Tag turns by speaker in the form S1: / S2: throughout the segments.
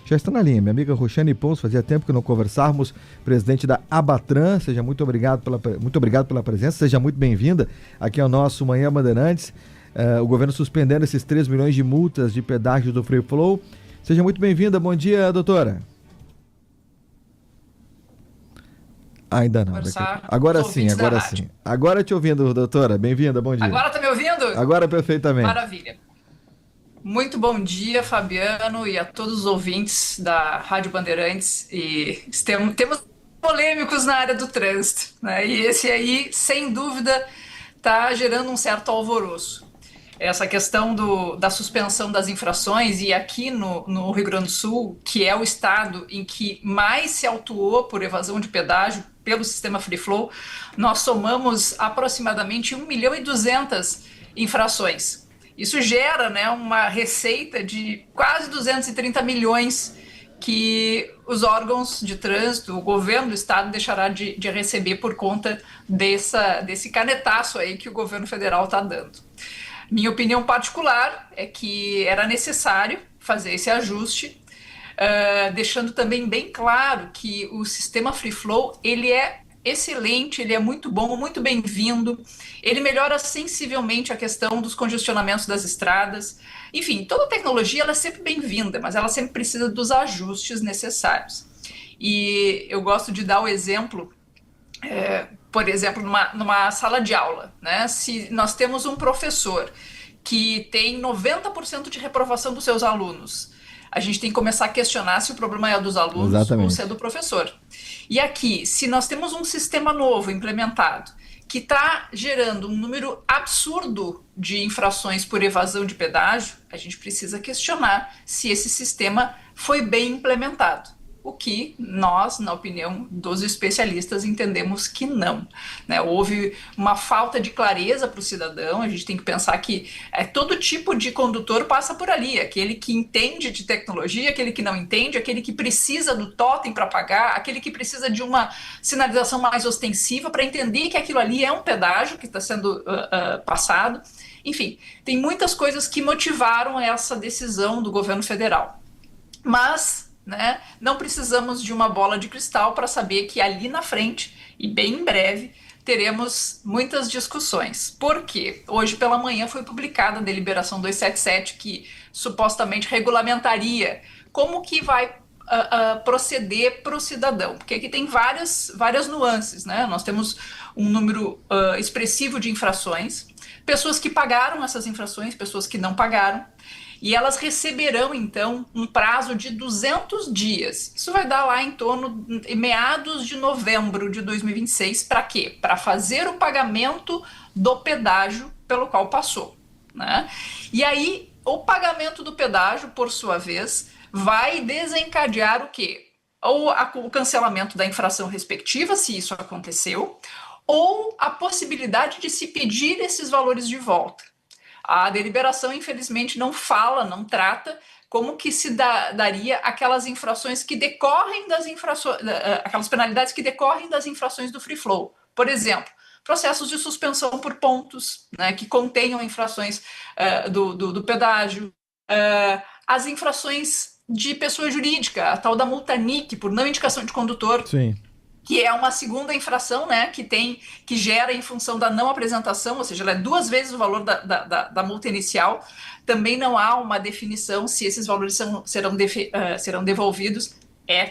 S1: Já está na linha, minha amiga Roxane Pons, fazia tempo que não conversávamos, presidente da Abatran, muito obrigado pela presença, seja muito bem-vinda aqui ao nosso Manhã Bandeirantes. O governo suspendendo esses 3 milhões de multas de pedágio do Free Flow. Seja muito bem-vinda, bom dia, doutora. Ainda não. Agora sim. Agora te ouvindo, doutora, bem-vinda, bom dia.
S2: Agora tá me ouvindo?
S1: Agora perfeitamente.
S2: Maravilha. Muito bom dia, Fabiano, e a todos os ouvintes da Rádio Bandeirantes. E temos polêmicos na área do trânsito, né? E esse aí, sem dúvida, está gerando um certo alvoroço. Essa questão da suspensão das infrações, e aqui no Rio Grande do Sul, que é o estado em que mais se autuou por evasão de pedágio pelo sistema Free Flow, nós somamos aproximadamente 1.200.000 infrações. Isso gera, né, uma receita de quase 230 milhões que os órgãos de trânsito, o governo do estado deixará de receber por conta desse canetaço aí que o governo federal está dando. Minha opinião particular é que era necessário fazer esse ajuste, deixando também bem claro que o sistema Free Flow, ele é excelente, ele é muito bom, muito bem-vindo, ele melhora sensivelmente a questão dos congestionamentos das estradas. Enfim, toda tecnologia ela é sempre bem-vinda, mas ela sempre precisa dos ajustes necessários. E eu gosto de dar o exemplo, por exemplo, numa sala de aula, né? Se nós temos um professor que tem 90% de reprovação dos seus alunos, a gente tem que começar a questionar se o problema é dos alunos Exatamente. Ou se é do professor. E aqui, se nós temos um sistema novo implementado que está gerando um número absurdo de infrações por evasão de pedágio, a gente precisa questionar se esse sistema foi bem implementado. O que nós, na opinião dos especialistas, entendemos que não, né? Houve uma falta de clareza para o cidadão. A gente tem que pensar que todo tipo de condutor passa por ali, aquele que entende de tecnologia, aquele que não entende, aquele que precisa do totem para pagar, aquele que precisa de uma sinalização mais ostensiva para entender que aquilo ali é um pedágio que está sendo passado. Enfim, tem muitas coisas que motivaram essa decisão do governo federal. Mas né, não precisamos de uma bola de cristal para saber que ali na frente, e bem em breve, teremos muitas discussões. Por quê? Hoje pela manhã foi publicada a deliberação 277, que supostamente regulamentaria como que vai proceder para o cidadão, porque aqui tem várias nuances, né? Nós temos um número expressivo de infrações, pessoas que pagaram essas infrações, pessoas que não pagaram, e elas receberão, então, um prazo de 200 dias. Isso vai dar lá em torno de meados de novembro de 2026. Para quê? Para fazer o pagamento do pedágio pelo qual passou, né? E aí, o pagamento do pedágio, por sua vez, vai desencadear o quê? Ou o cancelamento da infração respectiva, se isso aconteceu, ou a possibilidade de se pedir esses valores de volta. A deliberação, infelizmente, não fala, não trata como que se daria aquelas infrações que decorrem das infrações, aquelas penalidades que decorrem das infrações do Free Flow. Por exemplo, processos de suspensão por pontos, né, que contenham infrações do pedágio, as infrações de pessoa jurídica, a tal da multa NIC, por não indicação de condutor.
S1: Sim.
S2: Que é uma segunda infração, né, que gera em função da não apresentação, ou seja, ela é 2 vezes o valor da multa inicial. Também não há uma definição se esses valores serão devolvidos.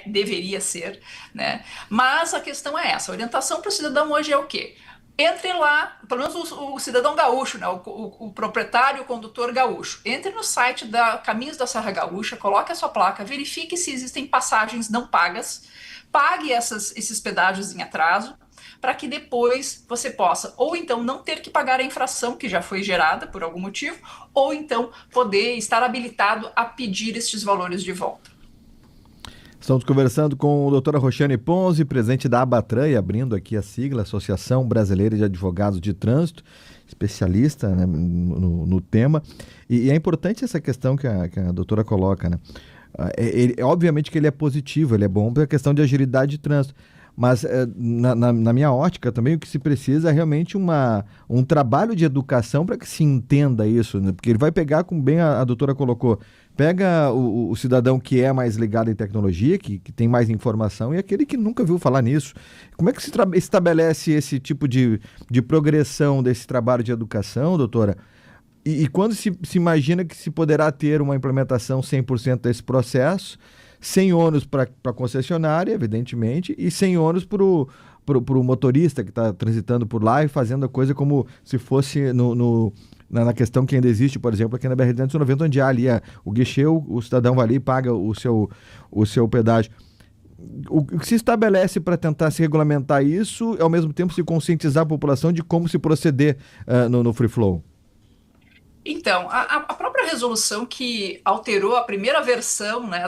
S2: Deveria ser, né? Mas a questão é essa, a orientação para o cidadão hoje é o quê? Entre lá, pelo menos o cidadão gaúcho, né, o proprietário, o condutor gaúcho, entre no site da Caminhos da Serra Gaúcha, coloque a sua placa, verifique se existem passagens não pagas, pague esses pedágios em atraso, para que depois você possa, ou então não ter que pagar a infração que já foi gerada por algum motivo, ou então poder estar habilitado a pedir estes valores de volta.
S1: Estamos conversando com a doutora Roxane Pons, presidente da Abatran, e abrindo aqui a sigla, Associação Brasileira de Advogados de Trânsito, especialista, né, no tema. E é importante essa questão que a doutora coloca, né? Obviamente que ele é positivo, ele é bom para a questão de agilidade de trânsito, mas na minha ótica também o que se precisa é realmente um trabalho de educação para que se entenda isso, né? Porque ele vai pegar, como bem a doutora colocou, Pega o cidadão que é mais ligado em tecnologia, que tem mais informação, e aquele que nunca viu falar nisso. Como é que se estabelece esse tipo de progressão desse trabalho de educação, doutora? E quando se imagina que se poderá ter uma implementação 100% desse processo, sem ônus para a concessionária, evidentemente, e sem ônus para o motorista que está transitando por lá e fazendo a coisa como se fosse na questão que ainda existe, por exemplo, aqui na BR-290, onde há ali o guichê, o cidadão vai ali e paga o seu pedágio. O que se estabelece para tentar se regulamentar isso, ao mesmo tempo se conscientizar a população de como se proceder no Free Flow?
S2: Então, a própria resolução que alterou a primeira versão, né,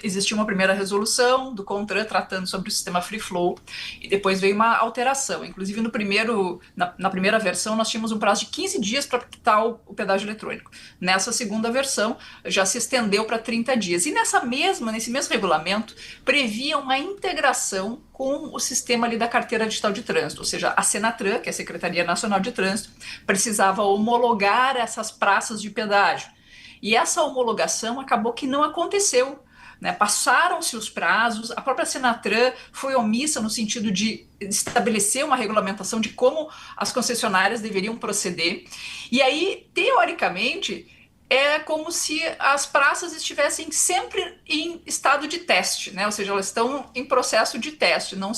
S2: existia uma primeira resolução do CONTRAN tratando sobre o sistema Free Flow, e depois veio uma alteração. Inclusive, na primeira versão, nós tínhamos um prazo de 15 dias para quitar o pedágio eletrônico. Nessa segunda versão, já se estendeu para 30 dias. E nesse mesmo regulamento, previa uma integração com o sistema ali da carteira digital de trânsito, ou seja, a Senatran, que é a Secretaria Nacional de Trânsito, precisava homologar essas praças de pedágio. E essa homologação acabou que não aconteceu, né? Passaram-se os prazos, a própria Senatran foi omissa no sentido de estabelecer uma regulamentação de como as concessionárias deveriam proceder. E aí, teoricamente, é como se as praças estivessem sempre em estado de teste, né? Ou seja, elas estão em processo de teste, não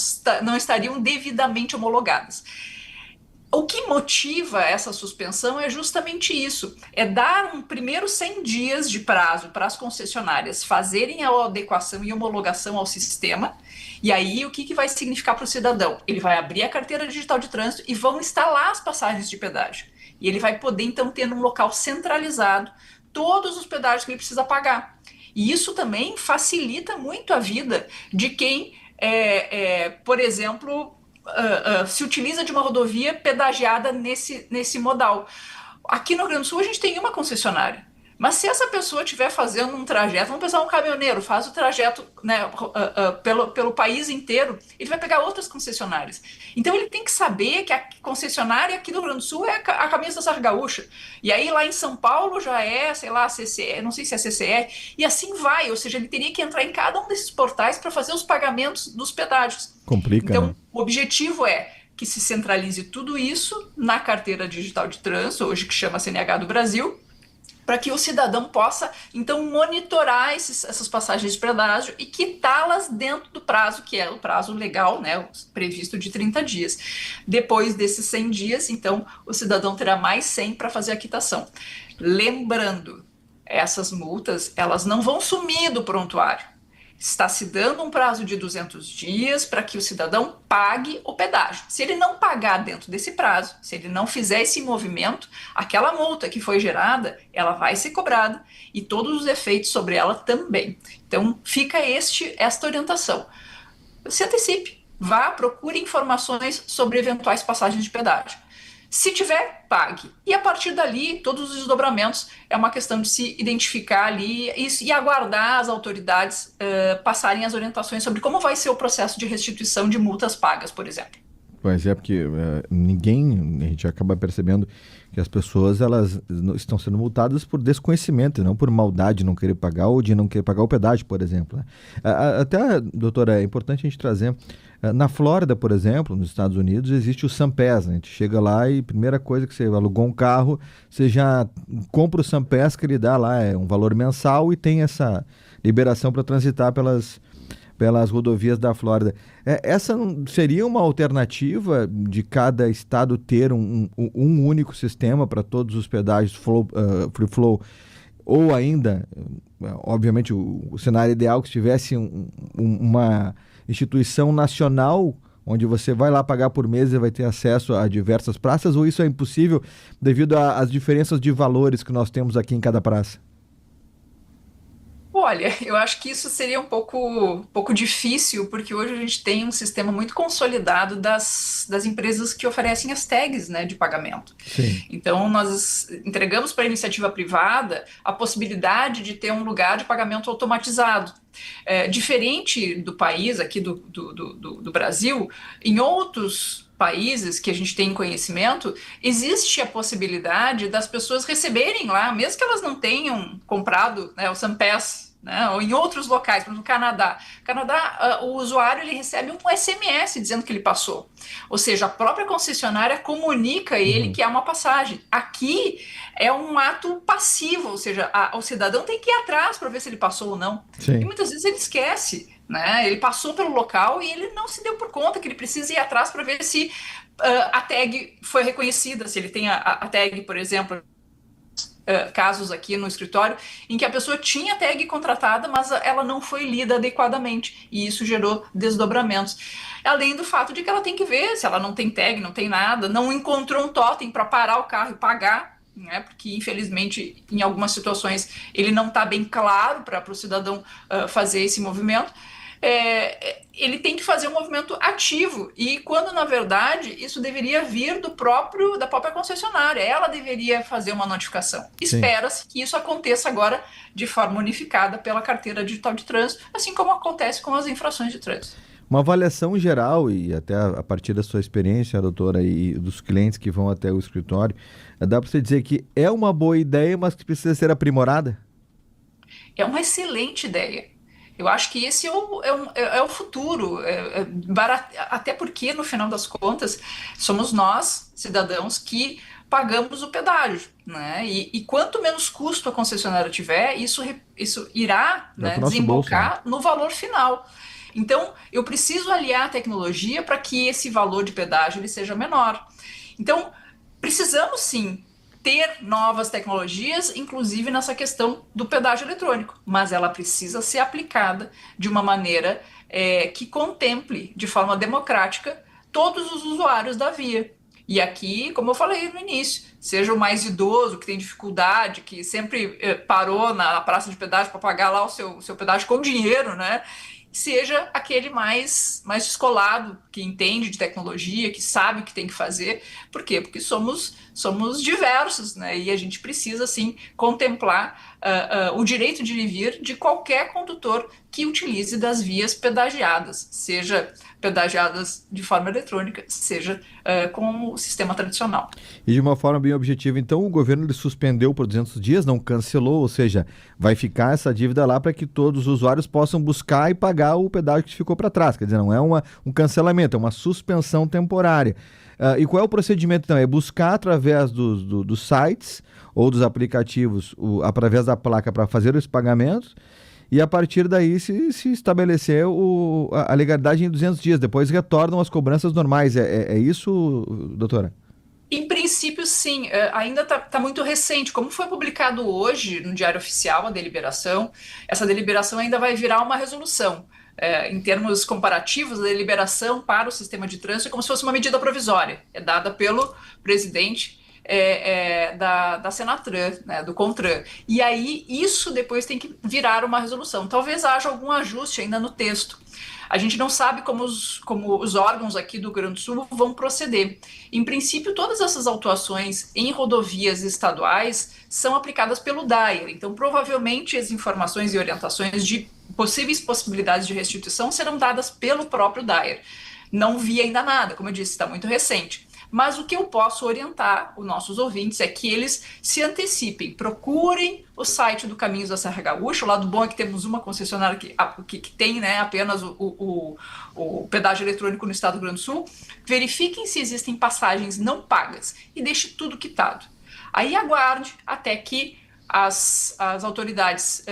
S2: estariam devidamente homologadas. O que motiva essa suspensão é justamente isso, é dar um primeiro 100 dias de prazo para as concessionárias fazerem a adequação e homologação ao sistema, e aí o que vai significar para o cidadão? Ele vai abrir a carteira digital de trânsito e vão instalar as passagens de pedágio. E ele vai poder, então, ter num local centralizado todos os pedágios que ele precisa pagar. E isso também facilita muito a vida de quem, por exemplo, se utiliza de uma rodovia pedagiada nesse modal. Aqui no Rio Grande do Sul, a gente tem uma concessionária. Mas se essa pessoa estiver fazendo um trajeto, vamos pensar um caminhoneiro, faz o trajeto, né, pelo país inteiro, ele vai pegar outras concessionárias. Então ele tem que saber que a concessionária aqui do Rio Grande do Sul é a Caminhos da Serra Gaúcha. E aí lá em São Paulo já é, sei lá, a CCE, não sei se é a CCE, e assim vai. Ou seja, ele teria que entrar em cada um desses portais para fazer os pagamentos dos pedágios.
S1: Complica,
S2: então,
S1: né?
S2: O objetivo é que se centralize tudo isso na carteira digital de trânsito, hoje que chama CNH do Brasil, para que o cidadão possa, então, monitorar essas passagens de pedágio e quitá-las dentro do prazo, que é o prazo legal, né, previsto de 30 dias. Depois desses 100 dias, então, o cidadão terá mais 100 para fazer a quitação. Lembrando, essas multas, elas não vão sumir do prontuário. Está se dando um prazo de 200 dias para que o cidadão pague o pedágio. Se ele não pagar dentro desse prazo, se ele não fizer esse movimento, aquela multa que foi gerada, ela vai ser cobrada e todos os efeitos sobre ela também. Então, fica esta orientação. Se antecipe, vá, procure informações sobre eventuais passagens de pedágio. Se tiver, pague. E a partir dali, todos os desdobramentos é uma questão de se identificar ali e aguardar as autoridades passarem as orientações sobre como vai ser o processo de restituição de multas pagas, por exemplo.
S1: Pois é, porque a gente acaba percebendo que as pessoas elas estão sendo multadas por desconhecimento, não por maldade de não querer pagar ou de não querer pagar o pedágio, por exemplo, né? Até, doutora, é importante a gente trazer, na Flórida, por exemplo, nos Estados Unidos, existe o SunPass, né? A gente chega lá e a primeira coisa que você alugou um carro, você já compra o SunPass que ele dá lá, é um valor mensal e tem essa liberação para transitar pelas rodovias da Flórida. Essa seria uma alternativa de cada estado ter um único sistema para todos os pedágios Free Flow, ou ainda, obviamente, o cenário ideal que se tivesse uma instituição nacional onde você vai lá pagar por mês e vai ter acesso a diversas praças, ou isso é impossível devido às diferenças de valores que nós temos aqui em cada praça?
S2: Olha, eu acho que isso seria um pouco difícil, porque hoje a gente tem um sistema muito consolidado das empresas que oferecem as tags, né, de pagamento.
S1: Sim.
S2: Então, nós entregamos para a iniciativa privada a possibilidade de ter um lugar de pagamento automatizado. Diferente do país, aqui do Brasil, em outros países que a gente tem conhecimento, existe a possibilidade das pessoas receberem lá, mesmo que elas não tenham comprado, né, o SunPass, né, ou em outros locais, por exemplo, no Canadá. No Canadá, o usuário ele recebe um SMS dizendo que ele passou. Ou seja, a própria concessionária comunica a ele que é uma passagem. Aqui é um ato passivo, ou seja, o cidadão tem que ir atrás para ver se ele passou ou não.
S1: Sim.
S2: E muitas vezes ele esquece. Né? Ele passou pelo local e ele não se deu por conta que ele precisa ir atrás para ver se a tag foi reconhecida, se ele tem a tag, por exemplo, casos aqui no escritório em que a pessoa tinha tag contratada, mas ela não foi lida adequadamente e isso gerou desdobramentos. Além do fato de que ela tem que ver se ela não tem tag, não tem nada, não encontrou um totem para parar o carro e pagar, né, porque infelizmente em algumas situações ele não está bem claro para o cidadão fazer esse movimento. Ele tem que fazer um movimento ativo e quando na verdade isso deveria vir da própria concessionária, ela deveria fazer uma notificação. Espera-se que isso aconteça agora de forma unificada pela carteira digital de trânsito, assim como acontece com as infrações de trânsito.
S1: Uma avaliação geral e até a partir da sua experiência, doutora, e dos clientes que vão até o escritório, dá para você dizer que é uma boa ideia, mas que precisa ser aprimorada?
S2: É uma excelente ideia. Eu acho que esse é o futuro, até porque, no final das contas, somos nós, cidadãos, que pagamos o pedágio. Né? E quanto menos custo a concessionária tiver, isso irá, né, desembocar bolso, né, no valor final. Então, eu preciso aliar a tecnologia para que esse valor de pedágio ele seja menor. Então, precisamos sim ter novas tecnologias, inclusive nessa questão do pedágio eletrônico, mas ela precisa ser aplicada de uma maneira que contemple de forma democrática todos os usuários da via. E aqui, como eu falei no início, seja o mais idoso, que tem dificuldade, que sempre parou na praça de pedágio para pagar lá o seu pedágio com dinheiro, né? Seja aquele mais descolado, que entende de tecnologia, que sabe o que tem que fazer. Por quê? Porque somos diversos, né? E a gente precisa, sim, contemplar o direito de vir de qualquer condutor que utilize das vias pedagiadas, seja pedagiadas de forma eletrônica, seja com o sistema tradicional.
S1: E de uma forma bem objetiva, então, o governo ele suspendeu por 200 dias, não cancelou, ou seja, vai ficar essa dívida lá para que todos os usuários possam buscar e pagar o pedágio que ficou para trás. Quer dizer, não é um cancelamento, é uma suspensão temporária. E qual é o procedimento, então? É buscar através dos sites ou dos aplicativos, através da placa para fazer os pagamentos, e a partir daí se estabelecer a legalidade em 200 dias. Depois retornam as cobranças normais. É isso, doutora?
S2: Em princípio, sim. Ainda está muito recente. Como foi publicado hoje no Diário Oficial a deliberação, essa deliberação ainda vai virar uma resolução. Em termos comparativos, a deliberação para o sistema de trânsito é como se fosse uma medida provisória. É dada pelo presidente da Senatran, né, do CONTRAN. E aí, isso depois tem que virar uma resolução. Talvez haja algum ajuste ainda no texto. A gente não sabe como os órgãos aqui do Rio Grande do Sul vão proceder. Em princípio, todas essas autuações em rodovias estaduais são aplicadas pelo DAER. Então, provavelmente, as informações e orientações de possíveis possibilidades de restituição serão dadas pelo próprio DAER. Não vi ainda nada, como eu disse, está muito recente. Mas o que eu posso orientar os nossos ouvintes é que eles se antecipem, procurem o site do Caminhos da Serra Gaúcha. O lado bom é que temos uma concessionária que tem, né, apenas o pedágio eletrônico no estado do Rio Grande do Sul. Verifiquem se existem passagens não pagas e deixe tudo quitado. Aí aguarde até que as autoridades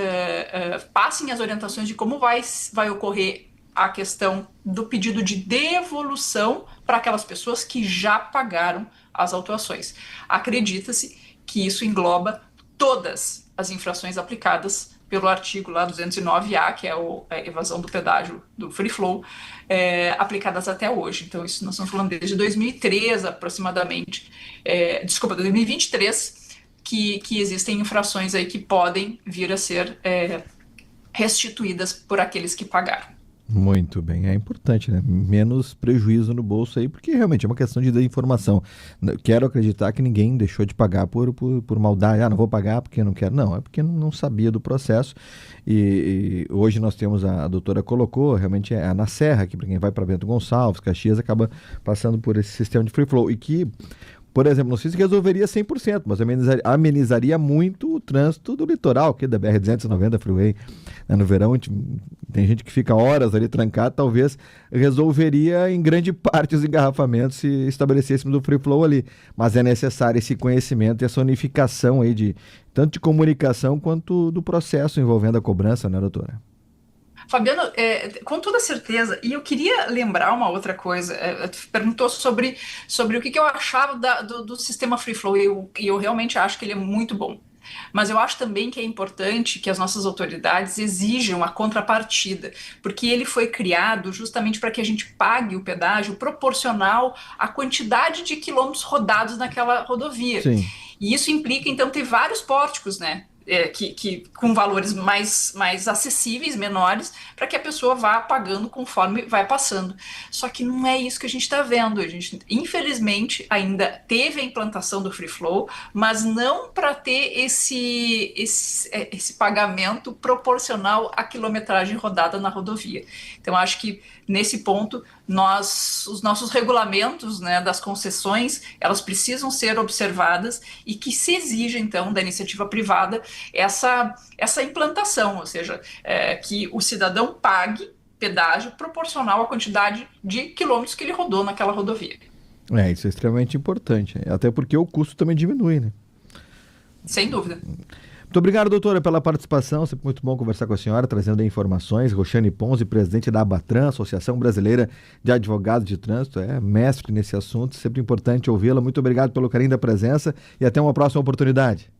S2: passem as orientações de como vai ocorrer a questão do pedido de devolução para aquelas pessoas que já pagaram as autuações. Acredita-se que isso engloba todas as infrações aplicadas pelo artigo lá 209A, que é a evasão do pedágio do Free Flow, aplicadas até hoje. Então, isso nós estamos falando desde 2003, aproximadamente, 2023, que existem infrações aí que podem vir a ser restituídas por aqueles que pagaram.
S1: Muito bem, é importante, né? Menos prejuízo no bolso aí, porque realmente é uma questão de desinformação. Quero acreditar que ninguém deixou de pagar por maldade. Ah, não vou pagar porque não quero. Não, é porque não sabia do processo. E hoje nós temos, a doutora colocou, realmente é na Serra, que para quem vai para Bento Gonçalves, Caxias, acaba passando por esse sistema de free flow. E que, por exemplo, não sei se resolveria 100%, mas amenizaria muito o trânsito do litoral, que da BR-290 Freeway. No verão, tem gente que fica horas ali trancado, talvez resolveria em grande parte os engarrafamentos se estabelecêssemos o free flow ali. Mas é necessário esse conhecimento e essa unificação aí tanto de comunicação quanto do processo envolvendo a cobrança, né, doutora?
S2: Fabiano, com toda certeza, e eu queria lembrar uma outra coisa, tu perguntou sobre o que eu achava do sistema Free Flow, e eu realmente acho que ele é muito bom. Mas eu acho também que é importante que as nossas autoridades exijam a contrapartida, porque ele foi criado justamente para que a gente pague o pedágio proporcional à quantidade de quilômetros rodados naquela rodovia.
S1: Sim.
S2: E isso implica, então, ter vários pórticos, né? Com valores mais acessíveis, menores, para que a pessoa vá pagando conforme vai passando. Só que não é isso que a gente está vendo. A gente, infelizmente, ainda teve a implantação do Free Flow, mas não para ter esse pagamento proporcional à quilometragem rodada na rodovia. Então, acho que nesse ponto, os nossos regulamentos, né, das concessões, elas precisam ser observadas e que se exija, então, da iniciativa privada essa implantação, ou seja, que o cidadão pague pedágio proporcional à quantidade de quilômetros que ele rodou naquela rodovia.
S1: Isso é extremamente importante, até porque o custo também diminui, né?
S2: Sem dúvida.
S1: Muito obrigado, doutora, pela participação. Sempre muito bom conversar com a senhora, trazendo informações. Roxane Ponzi, presidente da Abatran, Associação Brasileira de Advogados de Trânsito, é mestre nesse assunto. Sempre importante ouvi-la. Muito obrigado pelo carinho da presença e até uma próxima oportunidade.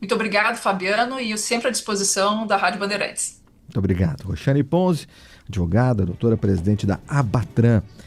S2: Muito obrigado, Fabiano, e eu sempre à disposição da Rádio Bandeirantes.
S1: Muito obrigado. Roxane Ponzi, advogada, doutora, presidente da Abatran.